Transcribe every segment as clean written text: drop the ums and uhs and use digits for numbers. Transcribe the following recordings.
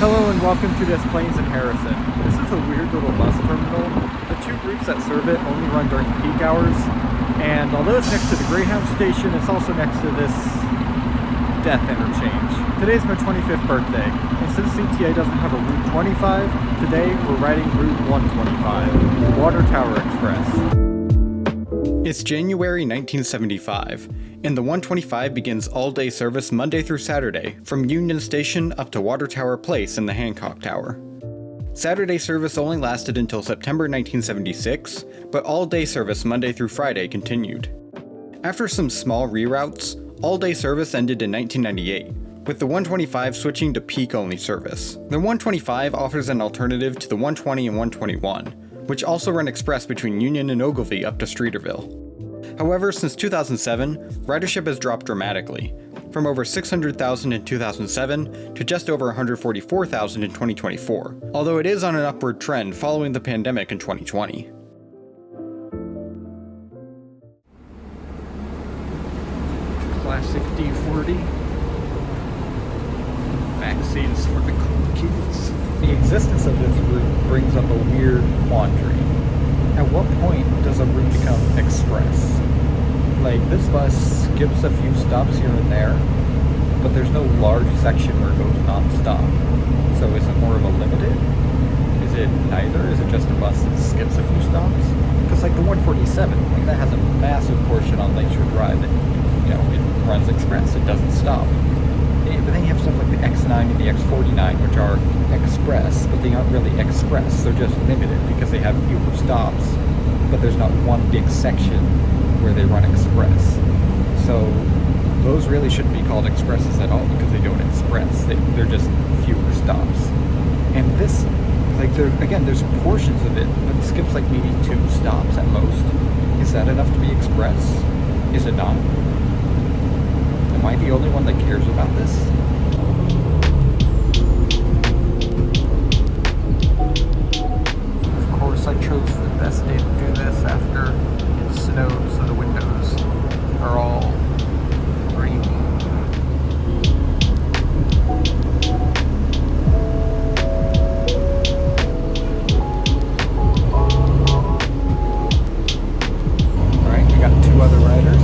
Hello and welcome to Des Plaines and Harrison. This is a weird little bus terminal. The two routes that serve it only run during peak hours, and although it's next to the Greyhound station, it's also next to this death interchange. Today's my 25th birthday, and since CTA doesn't have a Route 25, today we're riding Route 125, Water Tower Express. It's January 1975, and the 125 begins all-day service Monday through Saturday from Union Station up to Water Tower Place in the Hancock Tower. Saturday service only lasted until September 1976, but all-day service Monday through Friday continued. After some small reroutes, all-day service ended in 1998, with the 125 switching to peak-only service. The 125 offers an alternative to the 120 and 121, which also run express between Union and Ogilvie up to Streeterville. However, since 2007, ridership has dropped dramatically, from over 600,000 in 2007 to just over 144,000 in 2024, although it is on an upward trend following the pandemic in 2020. Classic D40. Back seats for the cool kids. The existence of this route brings up a weird quandary. At what point does a route become express? Like, this bus skips a few stops here and there, but there's no large section where it goes non-stop. So is it more of a limited? Is it neither? Is it just a bus that skips a few stops? Because like the 147, like that has a massive portion on Lakeshore Drive that, you know, it runs express, it doesn't stop. But then you have stuff like the X9 and the X49, which are express, but they aren't really express. They're just limited because they have fewer stops, but there's not one big section where they run express. So those really shouldn't be called expresses at all because they don't express. They're just fewer stops. And this, like, there's portions of it, but it skips like maybe 2 stops at most. Is that enough to be express? Is it not? Am I the only one that cares about this? Of course, I chose the best day to do this after it snowed, so the windows are all green. Alright, we got 2 other riders.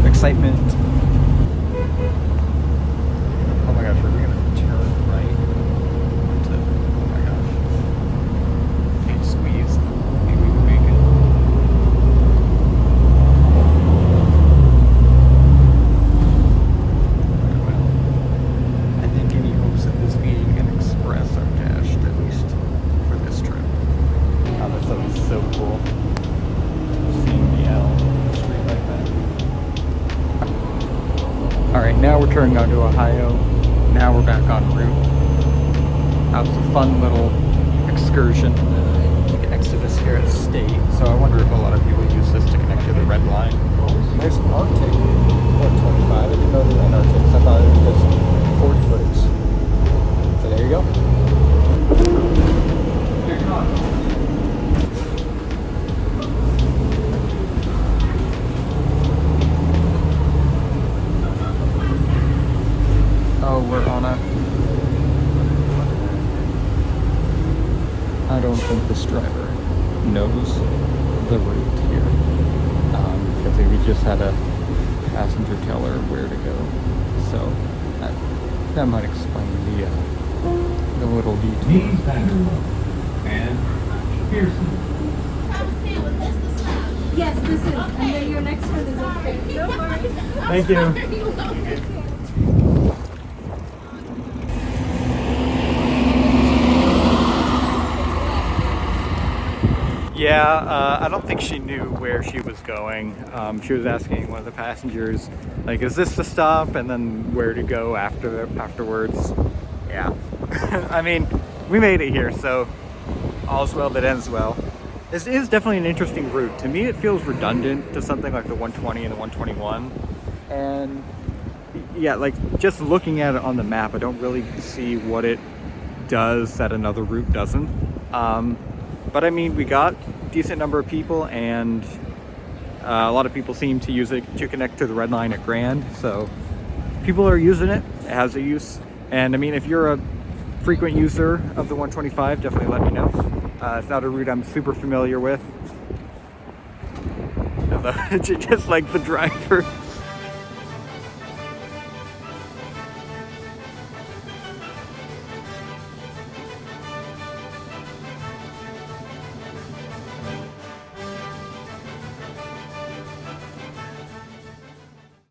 Excitement. Oh my gosh, are we gonna turn right into, oh my gosh. Can't squeeze. Maybe we can make it. Well, I think any hopes of this being an express are dashed, at least for this trip. Oh, that stuff is so cool. Seeing the L street like that. Alright, now we're turning onto Ohio. Now we're back en route. That was a fun little excursion. You can exit this here at State, so I wonder if a lot of people use this to connect to the Red Line. There's an Arctic 125. I didn't know there were Arctics. I thought it was just 40 footers. So there you go. Oh, we're on a... I don't think this driver knows the route here. Because we just had a passenger tell her where to go. So that might explain the little detail. And Pearson. Yes, this is. And then your next one is okay. No worries. Thank you. Yeah, I don't think she knew where she was going. She was asking one of the passengers, like, is this the stop? And then where to go afterwards. Yeah. I mean, we made it here, so all's well that ends well. This is definitely an interesting route. To me, it feels redundant to something like the 120 and the 121. And yeah, like just looking at it on the map, I don't really see what it does that another route doesn't. But I mean, we got a decent number of people, and a lot of people seem to use it to connect to the Red Line at Grand. So people are using it. It has a use. And I mean, if you're a frequent user of the 125, definitely let me know. It's not a route I'm super familiar with. Although, just like the driver.